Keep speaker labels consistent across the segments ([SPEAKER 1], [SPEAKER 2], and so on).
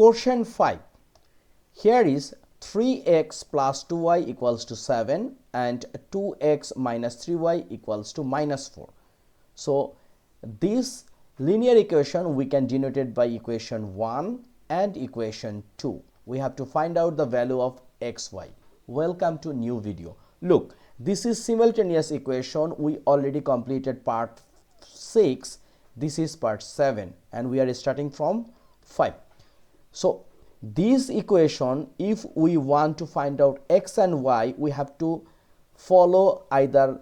[SPEAKER 1] Question 5. Here is 3x plus 2y equals to 7 and 2x minus 3y equals to minus 4. So this linear equation we can denote it by equation 1 and equation 2. We have to find out the value of xy. Welcome to new video. Look, this is simultaneous equation. We already completed part 6. This is part 7 and we are starting from 5. So this equation, if we want to find out x and y, we have to follow either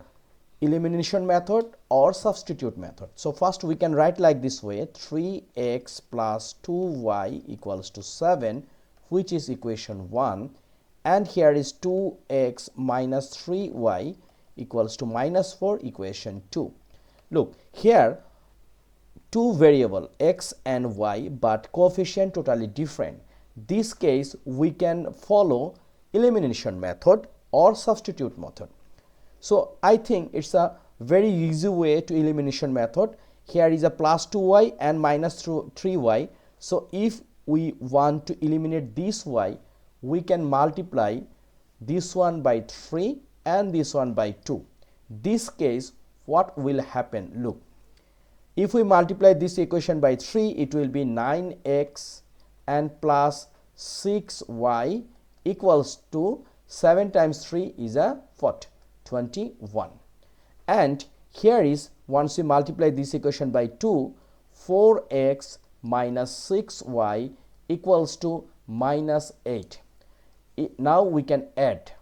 [SPEAKER 1] elimination method or substitute method. So first we can write like this way: 3x plus 2y equals to 7, which is equation 1, and here is 2x minus 3y equals to minus 4, equation 2. Look here, two variable x and y, but coefficient totally different. This case we can follow elimination method or substitute method. So I think it's a very easy way to elimination method. Here is a plus 2y and minus 3y. So if we want to eliminate this y, we can multiply this one by 3 and this one by 2. This case what will happen? Look, if we multiply this equation by 3, it will be 9x and plus 6y equals to 7 times 3 is a what? 21. And here is, once we multiply this equation by 2, 4x minus 6y equals to minus 8. Now we can add.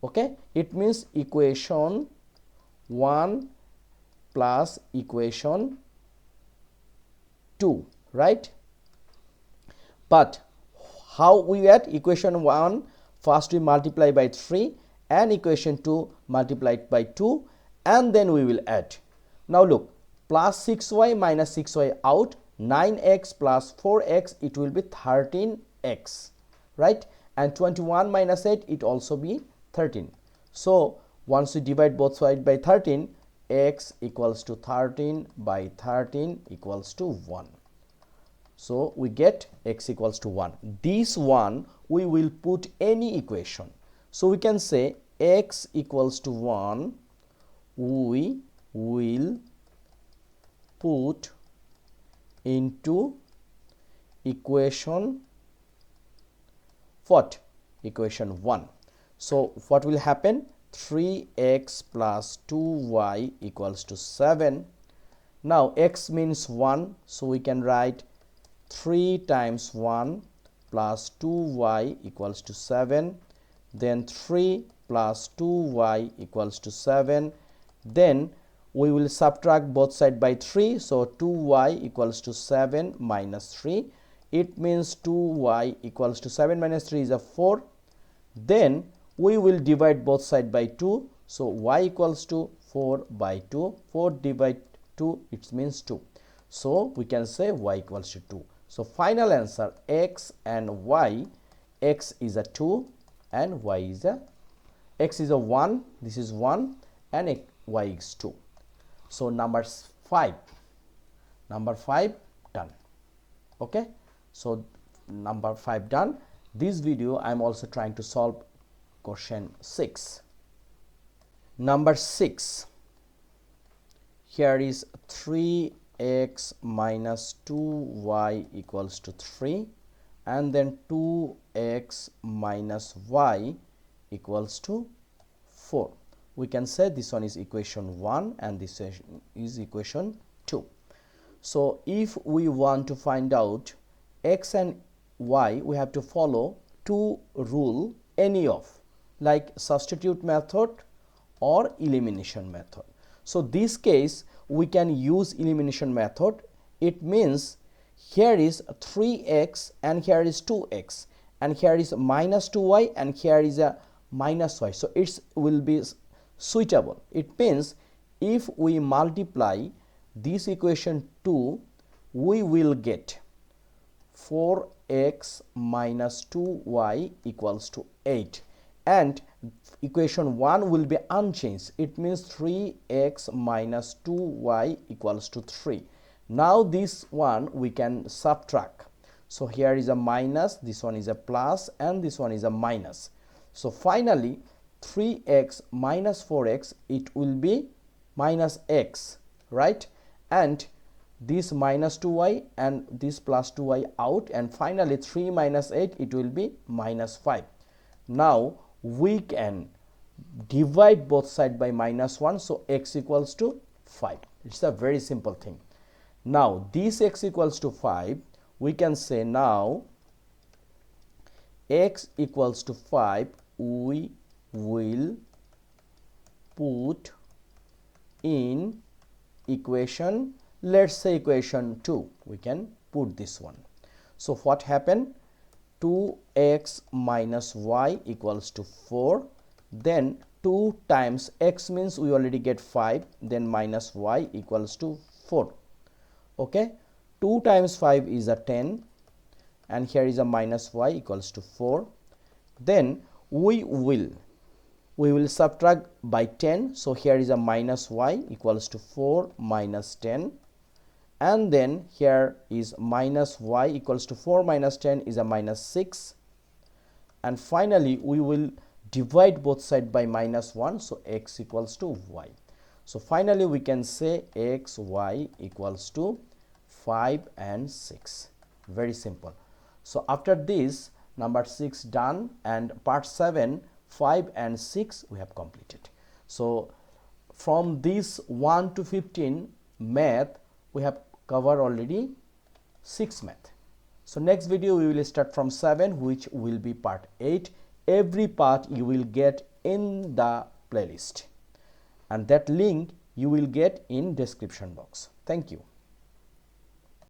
[SPEAKER 1] Okay, it means equation 1 plus equation 2, right? But how we add? Equation 1 first we multiply by 3 and equation 2 multiplied by 2, and then we will add. Now look, plus 6y minus 6y out, 9x plus 4x, it will be 13x, right? And 21 minus 8, it also be 13. So once we divide both sides by 13, x equals to 13 by 13 equals to 1. So we get x equals to 1. This one we will put any equation. So we can say x equals to 1, we will put into equation what? Equation 1. So what will happen? 3x plus 2y equals to 7. Now x means 1, so we can write 3 times 1 plus 2y equals to 7. Then 3 plus 2y equals to 7. Then we will subtract both sides by 3. So 2y equals to 7 minus 3. It means 2y equals to 7 minus 3 is a 4. Then we will divide both sides by 2. So y equals to 4 by 2. 4 divide 2, it means 2. So we can say y equals to 2. So final answer, x and y, x is a 2 and y is a, x is a 1, this is 1, and y is 2. So number 5 done. Okay, so number 5 done. This video I am also trying to solve question 6. Number 6, here is 3x minus 2y equals to 3, and then 2x minus y equals to 4. We can say this one is equation 1 and this is equation 2. So if we want to find out x and y, we have to follow two rule, any of, like substitute method or elimination method. So this case we can use elimination method. It means here is 3x and here is 2x and here is minus 2y and here is a minus y. So it will be suitable. It means if we multiply this equation 2, we will get 4x minus 2y equals to 8, and equation 1 will be unchanged. It means 3x minus 2y equals to 3. Now this one we can subtract. So here is a minus, this one is a plus, and this one is a minus. So finally 3x minus 4x, it will be minus x, right? And this minus 2y and this plus 2y out, and finally 3 minus 8, it will be minus 5. Now we can divide both sides by minus 1, so x equals to 5. It's a very simple thing. Now this x equals to 5, we can say now x equals to 5, we will put in equation, let's say equation 2, we can put this one. So what happened? 2x minus y equals to 4, then 2 times x means we already get 5, then minus y equals to 4. Okay, 2 times 5 is a 10, and here is a minus y equals to 4. Then we will subtract by 10, so here is a minus y equals to 4 minus 10, and then here is minus y equals to 4 minus 10 is a minus 6, and finally we will divide both sides by minus 1, so x equals to y. So finally we can say x y equals to 5 and 6. Very simple. So after this, number 6 done, and part 7, 5 and 6 we have completed. So from this 1 to 15 math, we have covered already 6 math. So next video we will start from 7, which will be part 8. Every part you will get in the playlist, and that link you will get in description box. Thank you.